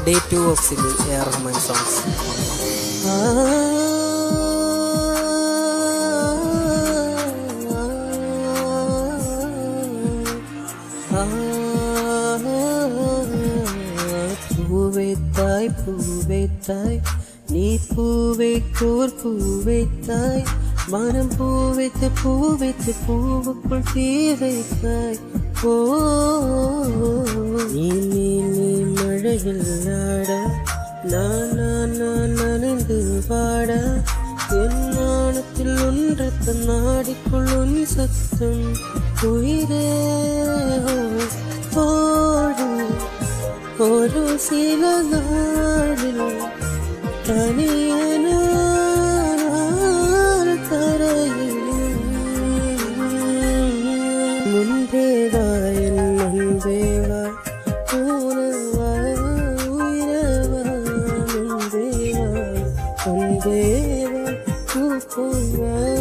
Day 2 of singing A.R. Rahman songs. பூவைத்தாய் பூவைத்தாய் நீ பூவைக்கோர் பூவைத்தாய் மனம் பூவைத்து பூவைத்து பூவுக்குள் தீ வைத்தாய். ஓ நீ நீ நீ மழையில் நாட நான் நனைந்து வாட என் நாணத்தில் ஒன்றத்த நாடிக்குள் உன் சத்தம் உயிரே ஓடு ஒரு சில நாளில் தனியன தரையில் முன்பேவாய் முன்பேவாய் உணவாய் உயிரவாய் முன்பேவாய் முன்பேவாய்